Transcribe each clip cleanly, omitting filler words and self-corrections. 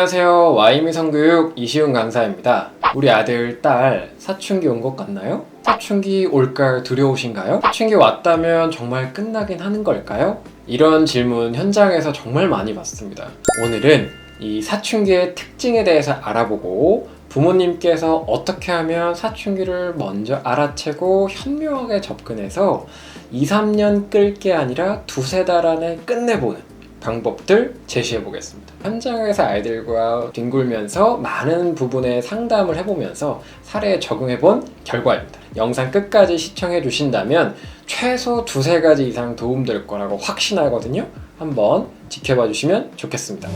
안녕하세요. 와이미 성교육 이시훈 강사입니다. 우리 아들, 딸 사춘기 온 것 같나요? 사춘기 올까 두려우신가요? 사춘기 왔다면 정말 끝나긴 하는 걸까요? 이런 질문 현장에서 정말 많이 받습니다. 오늘은 이 사춘기의 특징에 대해서 알아보고 부모님께서 어떻게 하면 사춘기를 먼저 알아채고 현명하게 접근해서 2, 3년 끌 게 아니라 두세 달 안에 끝내보는 방법들 제시해 보겠습니다. 현장에서 아이들과 뒹굴면서 많은 부분에 상담을 해보면서 사례에 적용해 본 결과입니다. 영상 끝까지 시청해 주신다면 최소 두세 가지 이상 도움될 거라고 확신하거든요. 한번 지켜봐 주시면 좋겠습니다.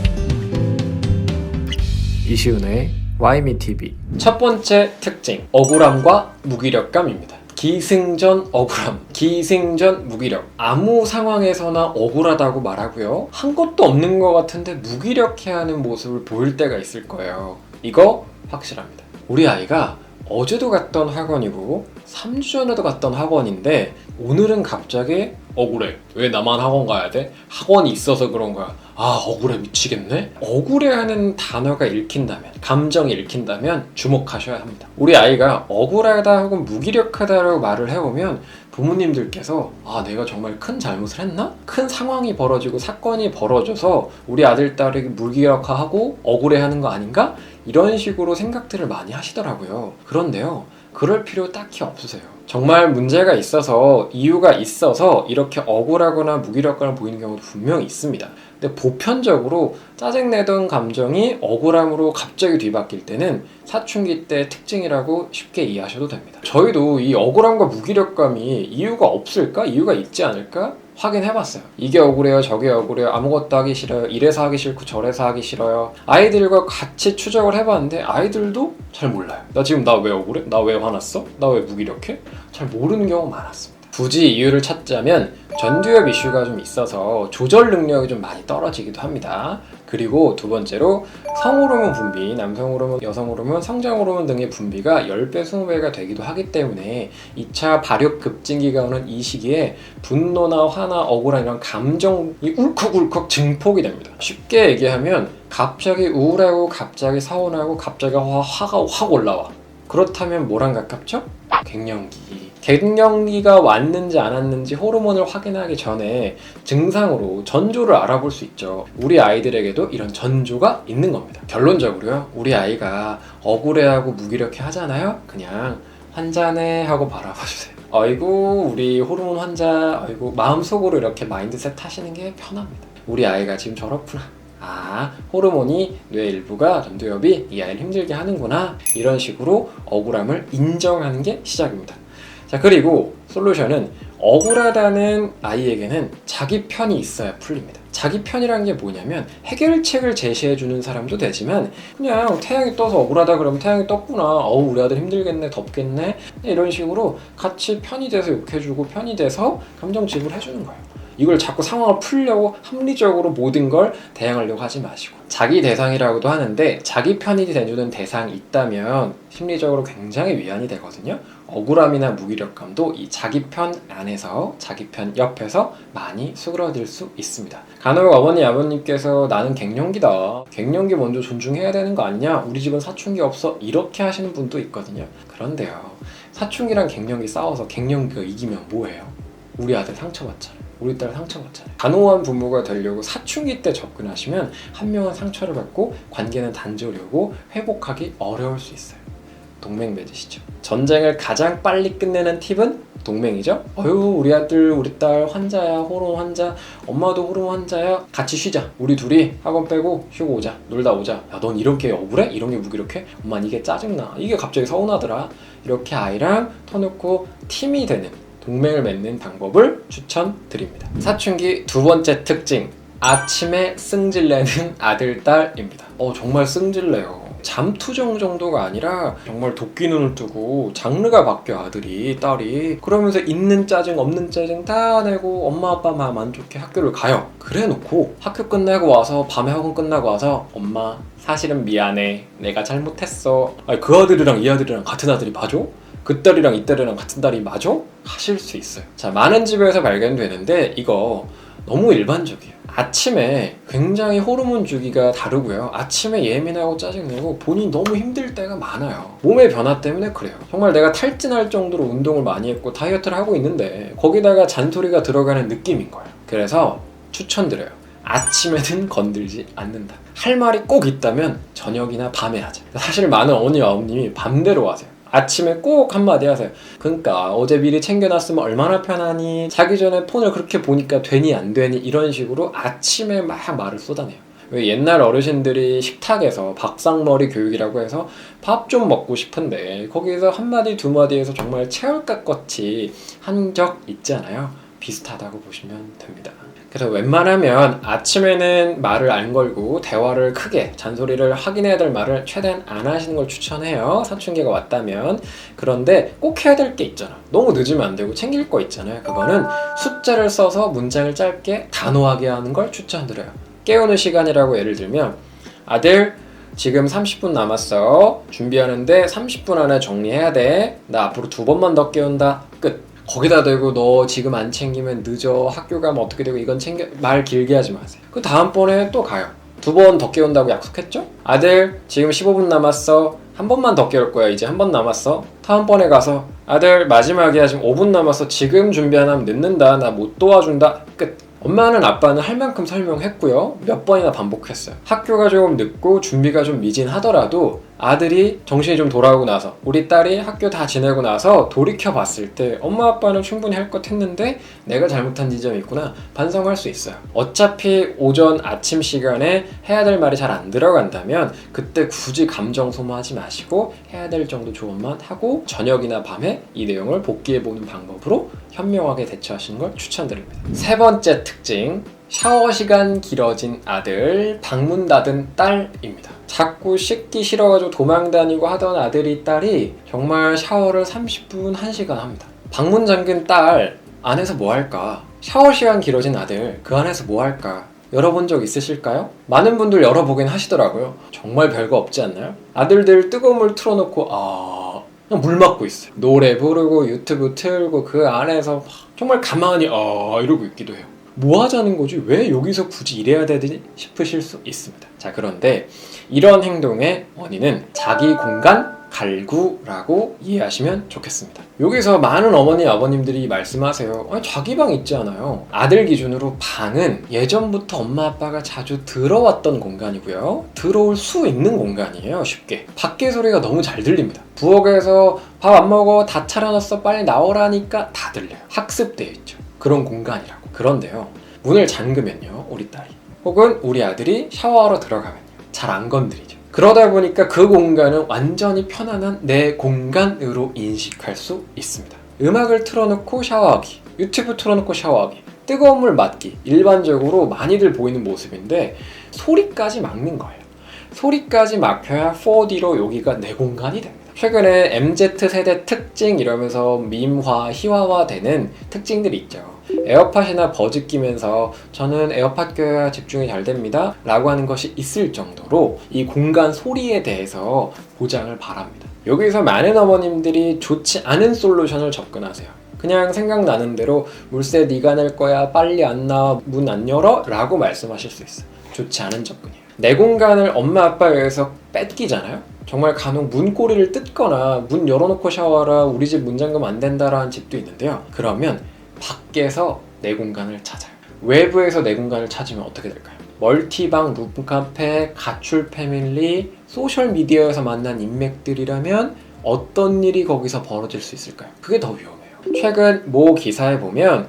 이시훈의 와이미TV. 첫 번째 특징, 억울함과 무기력감입니다. 기승전 억울함, 기승전 무기력. 아무 상황에서나 억울하다고 말하고요, 한 것도 없는 것 같은데 무기력해하는 모습을 보일 때가 있을 거예요. 이거 확실합니다. 우리 아이가 어제도 갔던 학원이고 3주 전에도 갔던 학원인데 오늘은 갑자기 억울해. 왜 나만 학원 가야 돼? 학원이 있어서 그런 거야. 아, 억울해 미치겠네? 억울해하는 단어가 읽힌다면, 감정이 읽힌다면 주목하셔야 합니다. 우리 아이가 억울하다 혹은 무기력하다라고 말을 해오면 부모님들께서 아, 내가 정말 큰 잘못을 했나? 큰 상황이 벌어지고 사건이 벌어져서 우리 아들, 딸이 무기력하고 억울해하는 거 아닌가? 이런 식으로 생각들을 많이 하시더라고요. 그런데요, 그럴 필요 딱히 없으세요. 정말 문제가 있어서, 이유가 있어서 이렇게 억울하거나 무기력감을 보이는 경우도 분명히 있습니다. 근데 보편적으로 짜증내던 감정이 억울함으로 갑자기 뒤바뀔 때는 사춘기 때 특징이라고 쉽게 이해하셔도 됩니다. 저희도 이 억울함과 무기력감이 이유가 없을까? 이유가 있지 않을까? 확인해봤어요. 이게 억울해요, 저게 억울해요, 아무것도 하기 싫어요, 이래서 하기 싫고 저래서 하기 싫어요. 아이들과 같이 추적을 해봤는데 아이들도 잘 몰라요. 나 지금 나 왜 억울해? 나 왜 화났어? 나 왜 무기력해? 잘 모르는 경우가 많았습니다. 굳이 이유를 찾자면 전두엽 이슈가 좀 있어서 조절 능력이 좀 많이 떨어지기도 합니다. 그리고 두 번째로 성호르몬 분비, 남성 호르몬, 여성 호르몬, 성장 호르몬 등의 분비가 10배, 20배가 되기도 하기 때문에 2차 발육 급진기가 오는 이 시기에 분노나 화나 억울한 이런 감정이 울컥울컥 증폭이 됩니다. 쉽게 얘기하면 갑자기 우울하고 갑자기 서운하고 갑자기 화가 확 올라와. 그렇다면 뭐랑 가깝죠? 갱년기. 갱년기가 왔는지 안 왔는지 호르몬을 확인하기 전에 증상으로 전조를 알아볼 수 있죠. 우리 아이들에게도 이런 전조가 있는 겁니다. 결론적으로요, 우리 아이가 억울해하고 무기력해 하잖아요. 그냥 환자네 하고 바라봐주세요. 아이고 우리 호르몬 환자, 아이고 마음속으로 이렇게 마인드셋 하시는 게 편합니다. 우리 아이가 지금 저렇구나. 아, 호르몬이 뇌 일부가, 전두엽이 이 아이를 힘들게 하는구나. 이런 식으로 억울함을 인정하는 게 시작입니다. 자, 그리고 솔루션은 억울하다는 아이에게는 자기 편이 있어야 풀립니다. 자기 편이란 게 뭐냐면 해결책을 제시해주는 사람도 되지만 그냥 태양이 떠서 억울하다 그러면 태양이 떴구나, 어우 우리 아들 힘들겠네, 덥겠네, 이런 식으로 같이 편이 돼서 욕해주고 편이 돼서 감정지입을 해주는 거예요. 이걸 자꾸 상황을 풀려고 합리적으로 모든 걸 대응하려고 하지 마시고, 자기 대상이라고도 하는데 자기 편이 돼주는 대상이 있다면 심리적으로 굉장히 위안이 되거든요. 억울함이나 무기력감도 이 자기 편 안에서, 자기 편 옆에서 많이 수그러들 수 있습니다. 간혹 어머니, 아버님께서 나는 갱년기다, 갱년기 먼저 존중해야 되는 거 아니냐, 우리 집은 사춘기 없어, 이렇게 하시는 분도 있거든요. 그런데요, 사춘기랑 갱년기 싸워서 갱년기가 이기면 뭐예요? 우리 아들 상처받잖아요. 우리 딸 상처받잖아요. 단호한 부모가 되려고 사춘기 때 접근하시면 한 명은 상처를 받고 관계는 단절이 오고 회복하기 어려울 수 있어요. 동맹 맺으시죠. 전쟁을 가장 빨리 끝내는 팁은 동맹이죠. 어휴 우리 아들, 우리 딸 환자야, 호르몬 환자, 엄마도 호르몬 환자야, 같이 쉬자. 우리 둘이 학원 빼고 쉬고 오자, 놀다 오자. 야, 넌 이렇게 억울해? 이런 게 무기력해? 엄마 이게 짜증나, 이게 갑자기 서운하더라. 이렇게 아이랑 터놓고 팀이 되는, 동맹을 맺는 방법을 추천드립니다. 사춘기 두 번째 특징, 아침에 승질내는 아들, 딸입니다. 정말 승질내요. 잠투정 정도가 아니라 정말 도끼 눈을 뜨고 장르가 바뀌어, 아들이, 딸이. 그러면서 있는 짜증 없는 짜증 다 내고 엄마 아빠 마음 안 좋게 학교를 가요. 그래 놓고 학교 끝나고 와서, 밤에 학원 끝나고 와서 엄마 사실은 미안해, 내가 잘못했어. 아니, 그 아들이랑 이 아들이랑 같은 아들이 봐줘? 그 딸이랑 이 딸이랑 같은 딸이 맞아? 하실 수 있어요. 자, 많은 집에서 발견되는데 이거 너무 일반적이에요. 아침에 굉장히 호르몬 주기가 다르고요. 아침에 예민하고 짜증내고 본인이 너무 힘들 때가 많아요. 몸의 변화 때문에 그래요. 정말 내가 탈진할 정도로 운동을 많이 했고 다이어트를 하고 있는데 거기다가 잔소리가 들어가는 느낌인 거예요. 그래서 추천드려요. 아침에는 건들지 않는다. 할 말이 꼭 있다면 저녁이나 밤에 하자. 사실 많은 어머니와 아버님이 밤대로 하세요. 아침에 꼭 한마디 하세요. 그러니까 어제 미리 챙겨놨으면 얼마나 편하니, 자기 전에 폰을 그렇게 보니까 되니 안 되니, 이런 식으로 아침에 막 말을 쏟아내요. 왜 옛날 어르신들이 식탁에서 밥상머리 교육이라고 해서 밥 좀 먹고 싶은데 거기서 한마디 두 마디에서 정말 채울깍같이 한 적 있잖아요. 비슷하다고 보시면 됩니다. 그래서 웬만하면 아침에는 말을 안 걸고 대화를 크게, 잔소리를 확인해야 될 말을 최대한 안 하시는 걸 추천해요. 사춘기가 왔다면. 그런데 꼭 해야 될 게 있잖아. 너무 늦으면 안 되고 챙길 거 있잖아요. 그거는 숫자를 써서 문장을 짧게 단호하게 하는 걸 추천드려요. 깨우는 시간이라고 예를 들면, 아들 지금 30분 남았어. 준비하는데 30분 안에 정리해야 돼. 나 앞으로 2번만 더 깨운다. 끝. 거기다 대고 너 지금 안 챙기면 늦어, 학교 가면 어떻게 되고, 이건 챙겨, 말 길게 하지 마세요. 그 다음번에 또 가요. 2번 더 깨운다고 약속했죠? 아들 지금 15분 남았어. 한 번만 더 깨울 거야. 이제 한 번 남았어. 다음번에 가서 아들 마지막이야. 지금 5분 남았어. 지금 준비 안 하면 늦는다. 나 못 도와준다. 끝. 엄마는 아빠는 할 만큼 설명했고요. 몇 번이나 반복했어요. 학교가 조금 늦고 준비가 좀 미진하더라도 아들이 정신이 좀 돌아오고 나서, 우리 딸이 학교 다 지내고 나서 돌이켜 봤을 때 엄마 아빠는 충분히 할 것 했는데 내가 잘못한 지점이 있구나 반성할 수 있어요. 어차피 오전 아침 시간에 해야 될 말이 잘 안 들어간다면 그때 굳이 감정 소모하지 마시고 해야 될 정도 조언만 하고 저녁이나 밤에 이 내용을 복기해보는 방법으로 현명하게 대처하시는 걸 추천드립니다. 세 번째 특징, 샤워 시간 길어진 아들, 방문 닫은 딸입니다. 자꾸 씻기 싫어가지고 도망다니고 하던 아들이, 딸이 정말 샤워를 30분, 1시간 합니다. 방문 잠근 딸, 안에서 뭐 할까? 샤워 시간 길어진 아들, 그 안에서 뭐 할까? 열어본 적 있으실까요? 많은 분들 열어보긴 하시더라고요. 정말 별거 없지 않나요? 아들들 뜨거운 물 틀어놓고 그냥 물 맞고 있어요. 노래 부르고 유튜브 틀고 그 안에서 정말 가만히 이러고 있기도 해요. 뭐 하자는 거지? 왜 여기서 굳이 이래야 되지? 싶으실 수 있습니다. 자, 그런데 이런 행동의 원인은 자기 공간 갈구라고 이해하시면 좋겠습니다. 여기서 많은 어머니 아버님들이 말씀하세요. 아니, 자기 방 있지 않아요. 아들 기준으로 방은 예전부터 엄마 아빠가 자주 들어왔던 공간이고요. 들어올 수 있는 공간이에요. 쉽게. 밖에 소리가 너무 잘 들립니다. 부엌에서 밥 안 먹어, 다 차려놨어, 빨리 나오라니까 다 들려요. 학습되어 있죠. 그런 공간이라고. 그런데요, 문을 잠그면요, 우리 딸이 혹은 우리 아들이 샤워하러 들어가면요, 잘 안 건드리죠. 그러다 보니까 그 공간은 완전히 편안한 내 공간으로 인식할 수 있습니다. 음악을 틀어놓고 샤워하기, 유튜브 틀어놓고 샤워하기, 뜨거운 물 맞기, 일반적으로 많이들 보이는 모습인데 소리까지 막는 거예요. 소리까지 막혀야 4D로 여기가 내 공간이 됩니다. 최근에 MZ세대 특징 이러면서 밈화, 희화화되는 특징들이 있죠. 에어팟이나 버즈 끼면서 저는 에어팟 껴야 집중이 잘 됩니다 라고 하는 것이 있을 정도로 이 공간 소리에 대해서 보장을 바랍니다. 여기서 많은 어머님들이 좋지 않은 솔루션을 접근하세요. 그냥 생각나는 대로 물세 네가 낼 거야, 빨리 안 나와, 문 안 열어 라고 말씀하실 수 있어요. 좋지 않은 접근이에요. 내 공간을 엄마 아빠에 의해서 뺏기잖아요. 정말 간혹 문고리를 뜯거나 문 열어놓고 샤워하라, 우리 집 문 잠그면 안 된다라는 집도 있는데요. 그러면 밖에서 내 공간을 찾아요. 외부에서 내 공간을 찾으면 어떻게 될까요? 멀티방, 룸카페, 가출 패밀리, 소셜미디어에서 만난 인맥들이라면 어떤 일이 거기서 벌어질 수 있을까요? 그게 더 위험해요. 최근 모 기사에 보면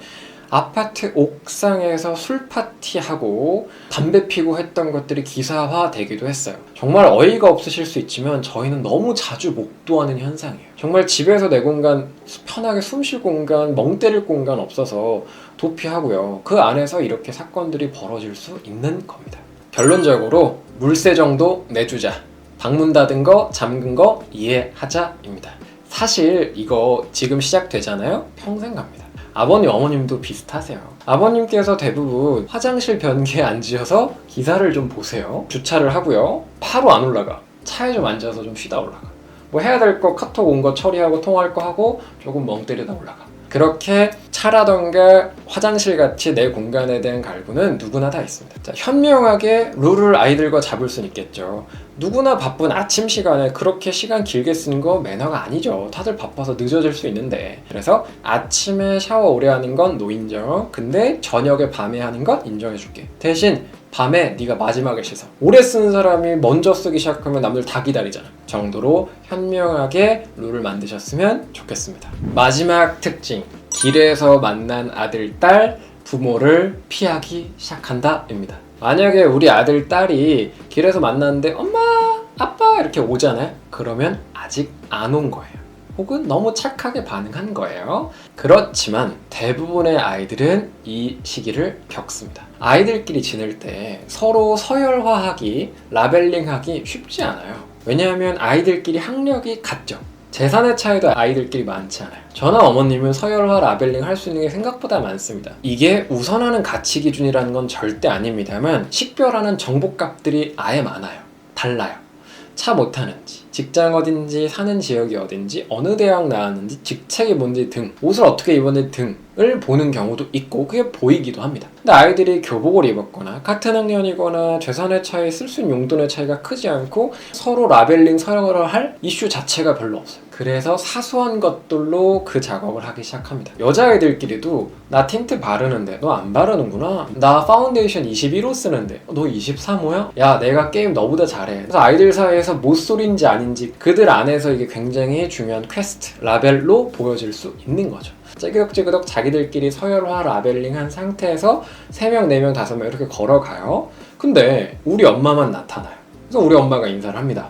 아파트 옥상에서 술 파티하고 담배 피고 했던 것들이 기사화 되기도 했어요. 정말 어이가 없으실 수 있지만 저희는 너무 자주 목도하는 현상이에요. 정말 집에서 내 공간, 편하게 숨 쉴 공간, 멍 때릴 공간 없어서 도피하고요. 그 안에서 이렇게 사건들이 벌어질 수 있는 겁니다. 결론적으로 물세 정도 내주자. 방문 닫은 거, 잠근 거 이해하자입니다. 사실 이거 지금 시작되잖아요? 평생 갑니다. 아버님, 어머님도 비슷하세요. 아버님께서 대부분 화장실 변기에 앉으셔서 기사를 좀 보세요. 주차를 하고요. 바로 안 올라가. 차에 좀 앉아서 좀 쉬다 올라가. 뭐 해야 될 거, 카톡 온 거 처리하고 통화할 거 하고 조금 멍 때리다 올라가. 그렇게 차라던가 화장실 같이 내 공간에 대한 갈구는 누구나 다 있습니다. 자, 현명하게 룰을 아이들과 잡을 수는 있겠죠. 누구나 바쁜 아침 시간에 그렇게 시간 길게 쓰는 거 매너가 아니죠. 다들 바빠서 늦어질 수 있는데. 그래서 아침에 샤워 오래 하는 건 노인정. 근데 저녁에 밤에 하는 건 인정해줄게. 대신 밤에 네가 마지막에 씻어. 오래 쓰는 사람이 먼저 쓰기 시작하면 남들 다 기다리잖아. 정도로 현명하게 룰을 만드셨으면 좋겠습니다. 마지막 특징. 길에서 만난 아들, 딸, 부모를 피하기 시작한다 입니다. 만약에 우리 아들, 딸이 길에서 만났는데 엄마, 아빠 이렇게 오잖아요. 그러면 아직 안 온 거예요. 혹은 너무 착하게 반응한 거예요. 그렇지만 대부분의 아이들은 이 시기를 겪습니다. 아이들끼리 지낼 때 서로 서열화하기, 라벨링하기 쉽지 않아요. 왜냐하면 아이들끼리 학력이 같죠. 재산의 차이도 아이들끼리 많지 않아요. 저나 어머님은 서열화 라벨링 할 수 있는 게 생각보다 많습니다. 이게 우선하는 가치 기준이라는 건 절대 아닙니다만 식별하는 정보값들이 아예 많아요. 달라요. 차 못 타는지, 직장 어딘지, 사는 지역이 어딘지, 어느 대학 나왔는지, 직책이 뭔지 등, 옷을 어떻게 입었는지 등을 보는 경우도 있고 그게 보이기도 합니다. 근데 아이들이 교복을 입었거나 같은 학년이거나 재산의 차이, 쓸 수 있는 용돈의 차이가 크지 않고 서로 라벨링, 서열을 할 이슈 자체가 별로 없어요. 그래서 사소한 것들로 그 작업을 하기 시작합니다. 여자아이들끼리도 나 틴트 바르는데 너 안 바르는구나. 나 파운데이션 21호 쓰는데 너 23호야? 야, 내가 게임 너보다 잘해. 그래서 아이들 사이에서 모쏠인지 아닌지 그들 안에서 이게 굉장히 중요한 퀘스트, 라벨로 보여질 수 있는 거죠. 찌그덕찌그덕 자기들끼리 서열화 라벨링한 상태에서 3명, 4명, 5명 이렇게 걸어가요. 근데 우리 엄마만 나타나요. 그래서 우리 엄마가 인사를 합니다.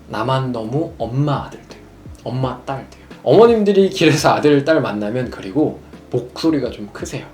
나만 너무 엄마 아들 돼요. 엄마 딸 돼요. 어머님들이 길에서 아들, 딸 만나면 그리고 목소리가 좀 크세요.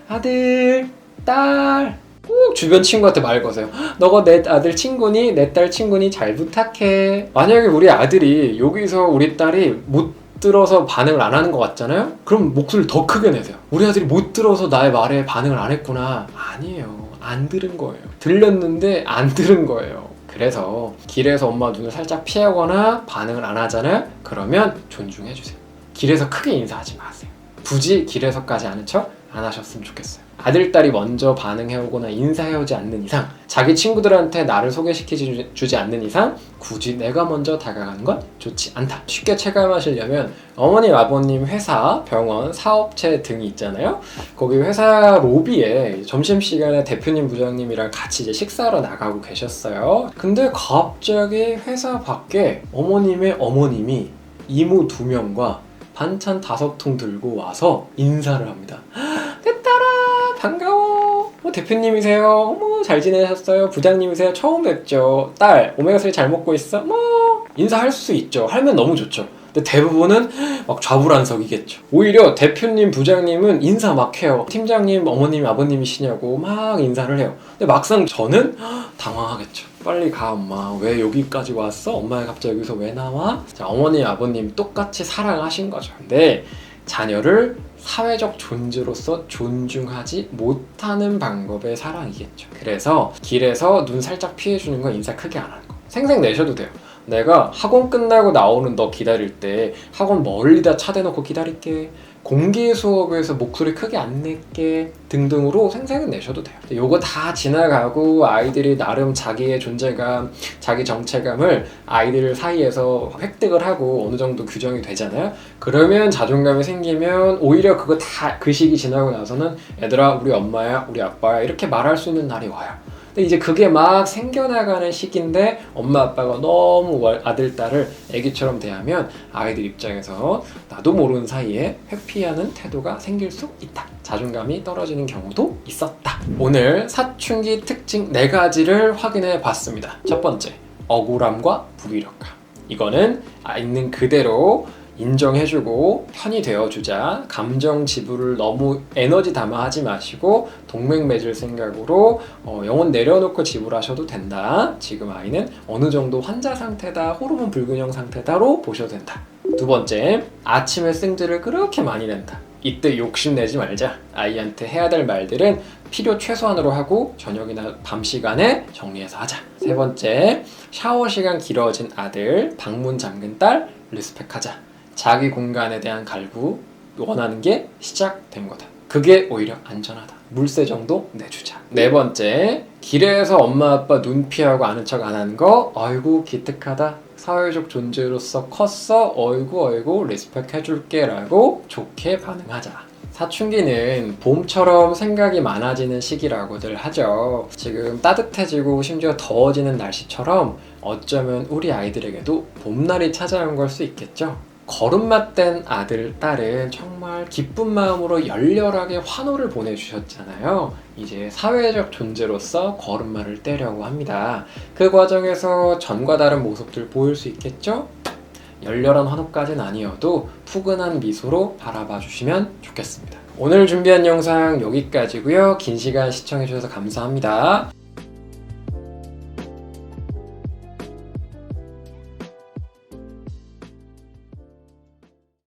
아들, 딸 꼭 주변 친구한테 말 거세요. 너가 내 아들 친구니? 내 딸 친구니? 잘 부탁해. 만약에 우리 아들이 여기서 우리 딸이 못 들어서 반응을 안 하는 것 같잖아요? 그럼 목소리를 더 크게 내세요. 우리 아들이 못 들어서 나의 말에 반응을 안 했구나. 아니에요. 안 들은 거예요. 들렸는데 안 들은 거예요. 그래서 길에서 엄마 눈을 살짝 피하거나 반응을 안 하잖아요? 그러면 존중해주세요. 길에서 크게 인사하지 마세요. 굳이 길에서까지 아는 척 안 하셨으면 좋겠어요. 아들, 딸이 먼저 반응해오거나 인사해오지 않는 이상, 자기 친구들한테 나를 소개시켜주지 않는 이상 굳이 내가 먼저 다가가는 건 좋지 않다. 쉽게 체감하시려면 어머님, 아버님 회사, 병원, 사업체 등이 있잖아요. 거기 회사 로비에 점심시간에 대표님, 부장님이랑 같이 이제 식사하러 나가고 계셨어요. 근데 갑자기 회사 밖에 어머님의 어머님이 이모 2명과 반찬 5통 들고 와서 인사를 합니다. 내 딸아 반가워. 대표님이세요? 어머 잘 지내셨어요? 부장님이세요? 처음 뵙죠. 딸 오메가3 잘 먹고 있어? 뭐 인사할 수 있죠. 하면 너무 좋죠. 근데 대부분은 막 좌불안석이겠죠. 오히려 대표님, 부장님은 인사 막 해요. 팀장님, 어머님, 아버님이시냐고 막 인사를 해요. 근데 막상 저는 당황하겠죠. 빨리 가 엄마. 왜 여기까지 왔어? 엄마가 갑자기 여기서 왜 나와? 자, 어머니, 아버님 똑같이 사랑하신 거죠. 근데 자녀를 사회적 존재로서 존중하지 못하는 방법의 사랑이겠죠. 그래서 길에서 눈 살짝 피해주는 건 인사 크게 안 하는 거. 생색 내셔도 돼요. 내가 학원 끝나고 나오는 너 기다릴 때 학원 멀리다 차 대놓고 기다릴게. 공개 수업에서 목소리 크게 안 낼게 등등으로 생색은 내셔도 돼요. 요거 다 지나가고 아이들이 나름 자기의 존재감, 자기 정체감을 아이들 사이에서 획득을 하고 어느 정도 규정이 되잖아요. 그러면 자존감이 생기면 오히려 그거 다 그 시기 지나고 나서는 얘들아 우리 엄마야 우리 아빠야 이렇게 말할 수 있는 날이 와요. 근데 이제 그게 막 생겨나가는 시기인데 엄마 아빠가 너무 아들 딸을 애기처럼 대하면 아이들 입장에서 나도 모르는 사이에 회피하는 태도가 생길 수 있다. 자존감이 떨어지는 경우도 있었다. 오늘 사춘기 특징 4가지를 확인해 봤습니다. 첫 번째, 억울함과 무기력감. 이거는 있는 그대로 인정해주고 편이 되어주자. 감정 지불을 너무 에너지 담아하지 마시고 동맹 맺을 생각으로 영혼 내려놓고 지불하셔도 된다. 지금 아이는 어느 정도 환자 상태다, 호르몬 불균형 상태다로 보셔도 된다. 두 번째, 아침에 승질을 그렇게 많이 낸다. 이때 욕심내지 말자. 아이한테 해야 될 말들은 필요 최소한으로 하고 저녁이나 밤 시간에 정리해서 하자. 세 번째, 샤워 시간 길어진 아들, 방문 잠근 딸 리스펙하자. 자기 공간에 대한 갈구, 원하는 게 시작된 거다. 그게 오히려 안전하다. 물세 정도 내주자. 네 번째, 길에서 엄마 아빠 눈 피하고 아는 척 안 하는 거. 아이고 기특하다. 사회적 존재로서 컸어. 어이구 리스펙 해줄게 라고 좋게 반응하자. 사춘기는 봄처럼 생각이 많아지는 시기라고들 하죠. 지금 따뜻해지고 심지어 더워지는 날씨처럼 어쩌면 우리 아이들에게도 봄날이 찾아온 걸 수 있겠죠. 걸음마 뗀 아들, 딸은 정말 기쁜 마음으로 열렬하게 환호를 보내주셨잖아요. 이제 사회적 존재로서 걸음마를 떼려고 합니다. 그 과정에서 전과 다른 모습들 보일 수 있겠죠? 열렬한 환호까지는 아니어도 푸근한 미소로 바라봐 주시면 좋겠습니다. 오늘 준비한 영상 여기까지고요. 긴 시간 시청해 주셔서 감사합니다.